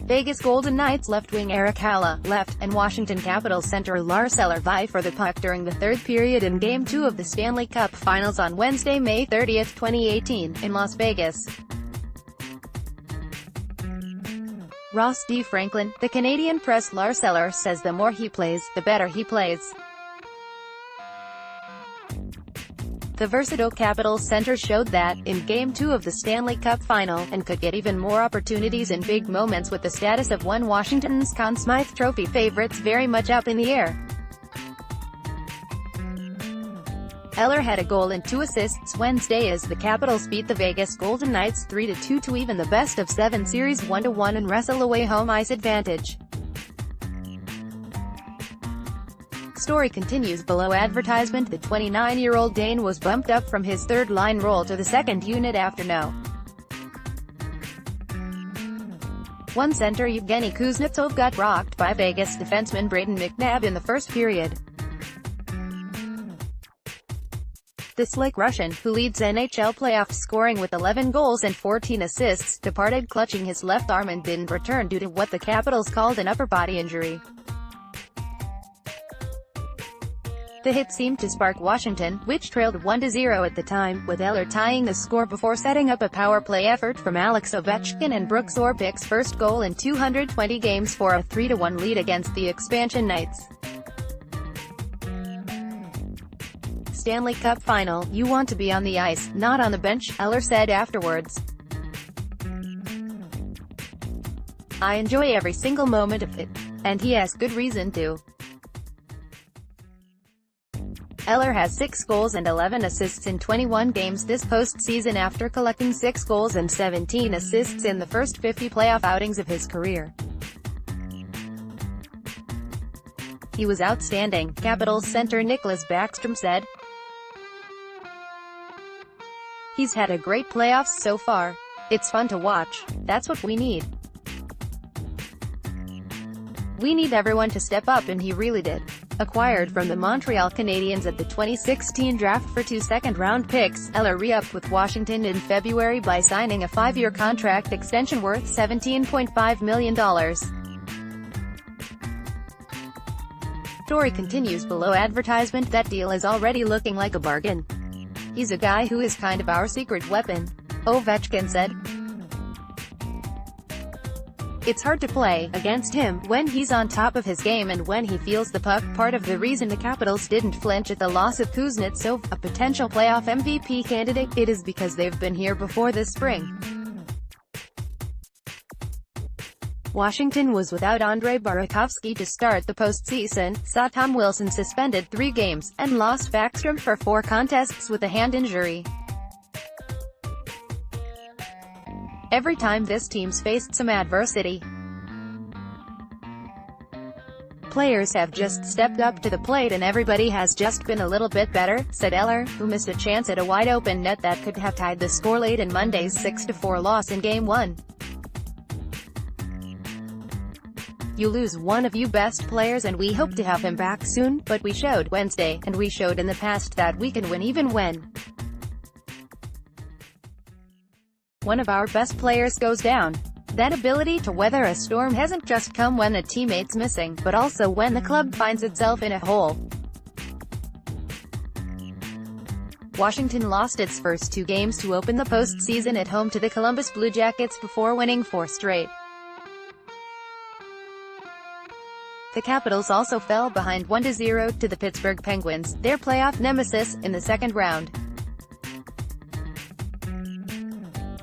Vegas Golden Knights left wing Erik Haula, left, and Washington Capitals center Lars Eller vie for the puck during the third period in Game 2 of the Stanley Cup Finals on Wednesday, May 30, 2018, in Las Vegas. Ross D. Franklin, the Canadian Press Lars Eller, says the more he plays, the better he plays. The versatile Capitals center showed that, in Game 2 of the Stanley Cup Final, and could get even more opportunities in big moments with the status of one Washington's Conn Smythe Trophy favorites very much up in the air. Eller had a goal and 2 assists Wednesday as the Capitals beat the Vegas Golden Knights 3-2 to even the best-of-7 series 1-1 and wrestle away home ice advantage. Story continues below. Advertisement: the 29-year-old Dane was bumped up from his third-line role to the second unit after no. One center Evgeny Kuznetsov got rocked by Vegas defenseman Brayden McNabb in the first period. The slick Russian, who leads NHL playoff scoring with 11 goals and 14 assists, departed clutching his left arm and didn't return due to what the Capitals called an upper body injury. The hit seemed to spark Washington, which trailed 1-0 at the time, with Eller tying the score before setting up a power play effort from Alex Ovechkin and Brooks Orpik's first goal in 220 games for a 3-1 lead against the expansion Knights. Stanley Cup Final, you want to be on the ice, not on the bench, Eller said afterwards. I enjoy every single moment of it. And he has good reason to. Eller has 6 goals and 11 assists in 21 games this postseason after collecting 6 goals and 17 assists in the first 50 playoff outings of his career. He was outstanding, Capitals center Nicklas Backstrom said. He's had a great playoffs so far. It's fun to watch. That's what we need. We need everyone to step up, and he really did. Acquired from the Montreal Canadiens at the 2016 draft for 2 second-round picks, Eller re-upped with Washington in February by signing a 5-year contract extension worth $17.5 million. Story continues below. Advertisement: that deal is already looking like a bargain. He's a guy who is kind of our secret weapon, Ovechkin said. It's hard to play against him when he's on top of his game and when he feels the puck. Part of the reason the Capitals didn't flinch at the loss of Kuznetsov, a potential playoff MVP candidate, it is because they've been here before this spring. Washington was without Andrei Burakovsky to start the postseason, saw Tom Wilson suspended 3 games, and lost Backstrom for 4 contests with a hand injury. Every time this team's faced some adversity, players have just stepped up to the plate and everybody has just been a little bit better, said Eller, who missed a chance at a wide-open net that could have tied the score late in Monday's 6-4 loss in Game 1. You lose one of your best players and we hope to have him back soon, but we showed Wednesday, and we showed in the past that we can win even when one of our best players goes down. That ability to weather a storm hasn't just come when a teammate's missing, but also when the club finds itself in a hole. Washington lost its first 2 games to open the postseason at home to the Columbus Blue Jackets before winning 4 straight. The Capitals also fell behind 1-0 to the Pittsburgh Penguins, their playoff nemesis, in the second round.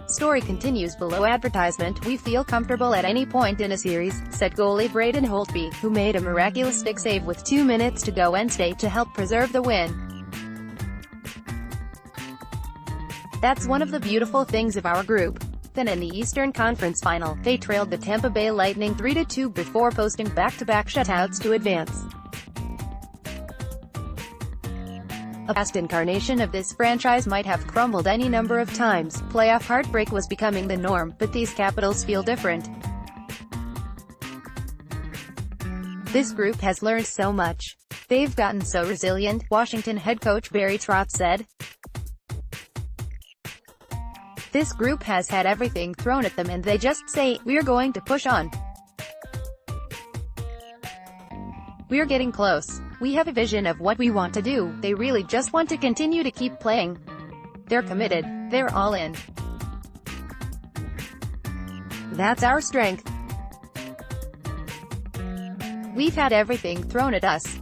Story continues below. Advertisement: we feel comfortable at any point in a series, said goalie Braden Holtby, who made a miraculous stick save with 2 minutes to go Wednesday to help preserve the win. That's one of the beautiful things of our group. Then in the Eastern Conference Final, they trailed the Tampa Bay Lightning 3-2 before posting back-to-back shutouts to advance. A past incarnation of this franchise might have crumbled any number of times. Playoff heartbreak was becoming the norm, but these Capitals feel different. This group has learned so much. They've gotten so resilient, Washington head coach Barry Trotz said. This group has had everything thrown at them and they just say, we're going to push on. We're getting close. We have a vision of what we want to do. They really just want to continue to keep playing. They're committed. They're all in. That's our strength. We've had everything thrown at us.